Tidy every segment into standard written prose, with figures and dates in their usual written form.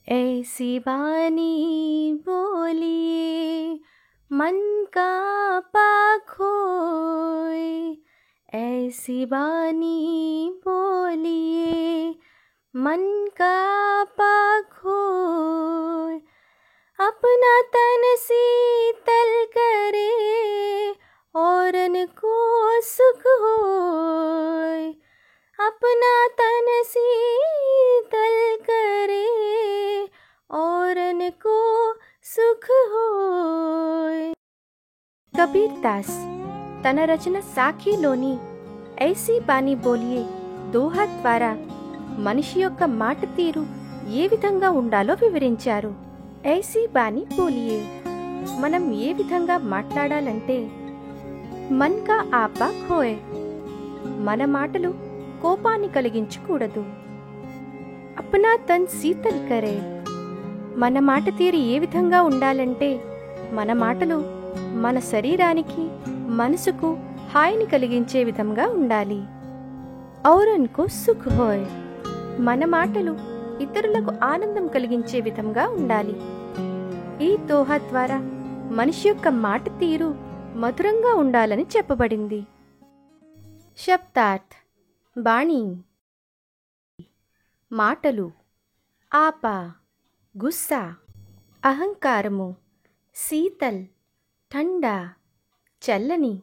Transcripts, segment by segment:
ऐसी बानी बोलिए मन का पाख होए। ऐसी बानी बोलिए मन का पाख होए। अपना तन शीतल करे औरन को सुख होए। अपना तन शीतल करे औरन को సుఖ హోయ్. కబీర్ దాస్ తన రచన సాఖీలోని ఐసీ బానీ బోలియే దోహా ద్వారా మనిషి యొక్క మాట తీరు ఏ విధంగా ఉండాలో వివరించారు. ఐసీ బానీ బోలియే మనం ఏ విధంగా మాట్లాడాలంటే మన్ కా ఆపా ఖోయ్, మన మాటలు కోపాన్ని కలిగించకూడదు. అప్నా తన్ శీతల్ కరే, మన మాట తీరు ఏ విధంగా ఉండాలంటే మన మాటలు మన శరీరానికి మనసుకు హాయిని కలిగించే విధంగా ఉండాలి. ఔరన్కు సుఖ్ హోయ్, మన మాటలు ఇతరులకు ఆనందం కలిగించే విధంగా ఉండాలి. ఈ దోహా ద్వారా మనిషి యొక్క మాట తీరు మధురంగా ఉండాలని చెప్పబడింది. శబ్దార్థ్ బాణి మాటలు, ఆపా గుస్సా, అహంకారము, శీతల్ ठंडा చల్లని,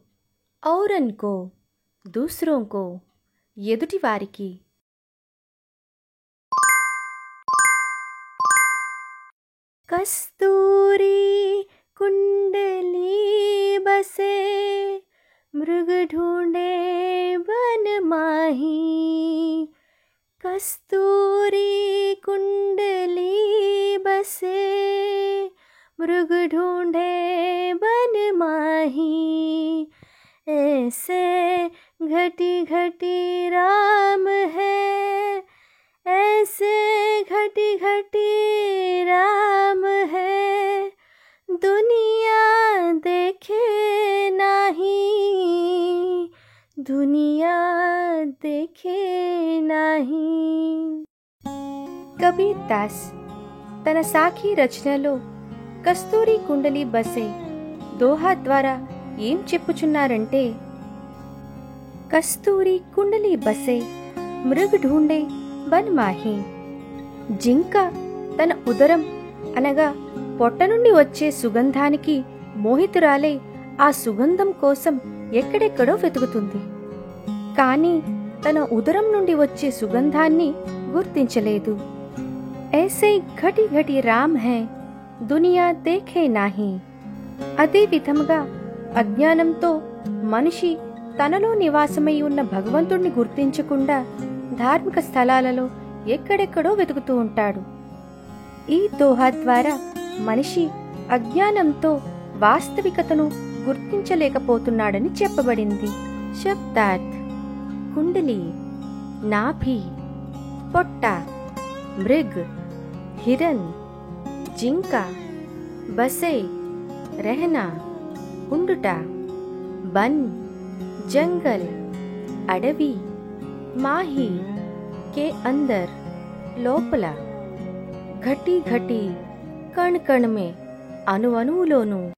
ఔరన్ కో దూసరోं को ఎదుటి వారికి. కస్తూరి కుండలి బసే మృగ ఢూండే బన్ మాహీ. కస్తూరి కుండలి बसे मृग ढूंढे बन माही. ऐसे घटी घटी राम है, ऐसे घटी घटी राम है. दुनिया देखे नाही, दुनिया देखे नाही. కబీర్ దాస్ తన సాఖీ రచనలో కస్తూరి కుండలి బసే దోహా ద్వారా ఏం చెప్పుచున్నారంటే, కస్తూరి కుండలి బసే మృగ్ ఢూండే బన్ మాహీ. జింక తన ఉదరం అనగా పొట్ట నుండి వచ్చే సుగంధానికి మోహితురాలై ఆ సుగంధం కోసం ఎక్కడెక్కడో వెతుకుతుంది. కానీ తన ఉదరం నుండి వచ్చే సుగంధాన్ని గుర్తించలేదు. ऐसे घटी घटी राम है, దునియా దేఖే నాహి. అదే విధముగా అజ్ఞానంతో మనిషి తనలో నివాసమై ఉన్న భగవంతుణ్ణి గుర్తించకుండా ధార్మిక స్థలాలలో ఎక్కడెక్కడో వెతుకుతూ ఉంటాడు. ఈ దోహా ద్వారా మనిషి అజ్ఞానంతో వాస్తవికతను గుర్తించలేకపోతున్నాడని చెప్పబడింది. శబ్దార్థ్ కుండలి నాభి, పొట్ట, మృగ్ हिरन, जिंका, बसे रहना, ఉండుట, बन जंगल, अडवी, माही के अंदर లోపల, घटी घटी कण कण में అణువణువులోను,